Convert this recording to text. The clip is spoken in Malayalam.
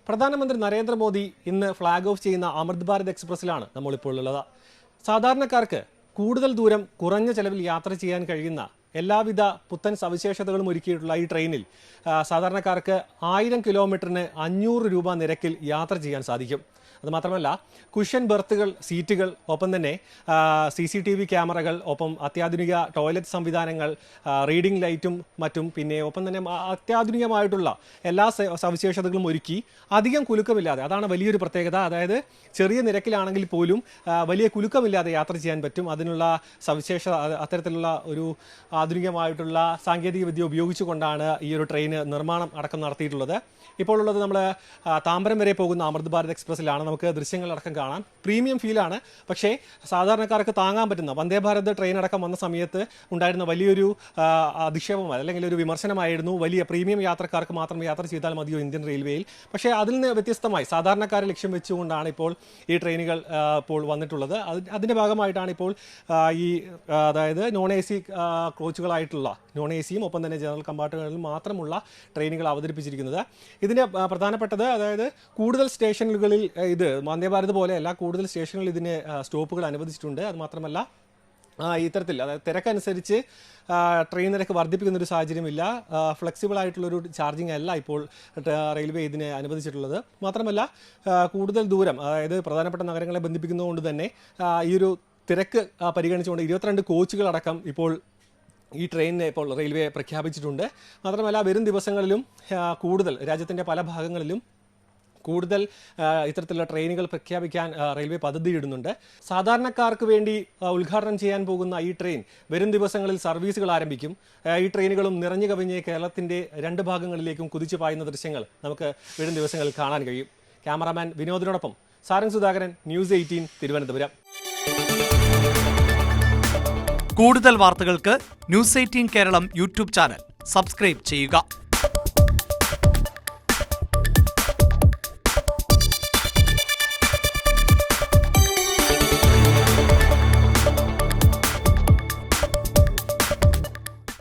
പ്രധാനമന്ത്രി നരേന്ദ്രമോദി ഇന്ന് ഫ്ളാഗ് ഓഫ് ചെയ്യുന്ന അമൃത് ഭാരത് എക്സ്പ്രസ്സിലാണ് നമ്മളിപ്പോൾ ഉള്ളത്. സാധാരണക്കാർക്ക് കൂടുതൽ ദൂരം കുറഞ്ഞ ചെലവിൽ യാത്ര ചെയ്യാൻ കഴിയുന്ന എല്ലാവിധ പുത്തൻ സവിശേഷതകളും ഒരുക്കിയിട്ടുള്ള ഈ ട്രെയിനിൽ സാധാരണക്കാർക്ക് 1000 കിലോമീറ്ററിന് 500 രൂപ നിരക്കിൽ യാത്ര ചെയ്യാൻ സാധിക്കും. അതുമാത്രമല്ല, കുഷൻ ബെർത്തുകൾ, സീറ്റുകൾ, ഒപ്പം തന്നെ CCTV ക്യാമറകൾ, ഒപ്പം അത്യാധുനിക ടോയ്ലറ്റ് സംവിധാനങ്ങൾ, റീഡിംഗ് ലൈറ്റും മറ്റും, പിന്നെ ഒപ്പം തന്നെ അത്യാധുനികമായിട്ടുള്ള എല്ലാ സവിശേഷതകളും ഒരുക്കി അധികം കുലുക്കമില്ലാതെ, അതാണ് വലിയൊരു പ്രത്യേകത. അതായത് ചെറിയ നിരക്കിലാണെങ്കിൽ പോലും വലിയ കുലുക്കമില്ലാതെ യാത്ര ചെയ്യാൻ പറ്റും. അതിനുള്ള സവിശേഷത, അത്തരത്തിലുള്ള ഒരു ആധുനികമായിട്ടുള്ള സാങ്കേതിക വിദ്യ ഉപയോഗിച്ചുകൊണ്ടാണ് ഈ ഒരു ട്രെയിന് നിർമ്മാണം അടക്കം നടത്തിയിട്ടുള്ളത്. ഇപ്പോൾ ഉള്ളത് നമ്മൾ താമ്പരം വരെ പോകുന്ന അമൃത് ഭാരത് എക്സ്പ്രസ്സിലാണ്. നമുക്ക് ദൃശ്യങ്ങളടക്കം കാണാം. പ്രീമിയം ഫീലാണ്. പക്ഷേ സാധാരണക്കാർക്ക് താങ്ങാൻ പറ്റുന്ന, വന്ദേ ഭാരത് ട്രെയിൻ അടക്കം വന്ന സമയത്ത് ഉണ്ടായിരുന്ന വലിയൊരു അധിക്ഷേപമായി അല്ലെങ്കിൽ ഒരു വിമർശനമായിരുന്നു, വലിയ പ്രീമിയം യാത്രക്കാർക്ക് മാത്രം യാത്ര ചെയ്താൽ മതിയോ ഇന്ത്യൻ റെയിൽവേയിൽ. പക്ഷേ അതിൽ നിന്ന് വ്യത്യസ്തമായി സാധാരണക്കാരെ ലക്ഷ്യം വെച്ചുകൊണ്ടാണ് ഇപ്പോൾ ഈ ട്രെയിനുകൾ ഇപ്പോൾ വന്നിട്ടുള്ളത്. അതിൻ്റെ ഭാഗമായിട്ടാണ് ഇപ്പോൾ ഈ അതായത് നോൺ AC കോച്ചുകളായിട്ടുള്ള നോൺ ACയും ഒപ്പം തന്നെ ജനറൽ കമ്പാർട്ട്മെന്റുകളിൽ മാത്രമുള്ള ട്രെയിനുകൾ അവതരിപ്പിച്ചിരിക്കുന്നത്. ഇതിന് പ്രധാനപ്പെട്ടത്, അതായത് കൂടുതൽ സ്റ്റേഷനുകളിൽ ഇത് വന്ദേ ഭാരത് പോലെയല്ല, കൂടുതൽ സ്റ്റേഷനുകളിൽ ഇതിന് സ്റ്റോപ്പുകൾ അനുവദിച്ചിട്ടുണ്ട്. അതുമാത്രമല്ല, ഇത്തരത്തിൽ അതായത് തിരക്കനുസരിച്ച് ട്രെയിൻ നിരക്ക് വർദ്ധിപ്പിക്കുന്ന ഒരു സാഹചര്യമില്ല. ഫ്ലെക്സിബിൾ ആയിട്ടുള്ളൊരു ചാർജിങ് അല്ല ഇപ്പോൾ റെയിൽവേ ഇതിന് അനുവദിച്ചിട്ടുള്ളത്. മാത്രമല്ല, കൂടുതൽ ദൂരം, അതായത് പ്രധാനപ്പെട്ട നഗരങ്ങളെ ബന്ധിപ്പിക്കുന്നതുകൊണ്ട് തന്നെ ഈ ഒരു തിരക്ക് പരിഗണിച്ചുകൊണ്ട് 22 കോച്ചുകളടക്കം ഇപ്പോൾ ഈ ട്രെയിനിനെ ഇപ്പോൾ റെയിൽവേ പ്രഖ്യാപിച്ചിട്ടുണ്ട്. മാത്രമല്ല, വരും ദിവസങ്ങളിലും കൂടുതൽ രാജ്യത്തിൻ്റെ പല ഭാഗങ്ങളിലും കൂടുതൽ ഇത്തരത്തിലുള്ള ട്രെയിനുകൾ പ്രഖ്യാപിക്കാൻ റെയിൽവേ പദ്ധതിയിടുന്നുണ്ട്. സാധാരണക്കാർക്ക് വേണ്ടി ഉദ്ഘാടനം ചെയ്യാൻ പോകുന്ന ഈ ട്രെയിൻ വരും ദിവസങ്ങളിൽ സർവീസുകൾ ആരംഭിക്കും. ഈ ട്രെയിനുകളും നിറഞ്ഞു കവിഞ്ഞ് കേരളത്തിൻ്റെ 2 ഭാഗങ്ങളിലേക്കും കുതിച്ചു പായുന്ന ദൃശ്യങ്ങൾ നമുക്ക് വരും ദിവസങ്ങളിൽ കാണാൻ കഴിയും. ക്യാമറാമാൻ വിനോദിനോടൊപ്പം സാരംഗ് സുധാകരൻ, ന്യൂസ് 18 തിരുവനന്തപുരം. കൂടുതൽ വാർത്തകൾക്ക് news 18 Keralam YouTube channel subscribe ചെയ്യുക.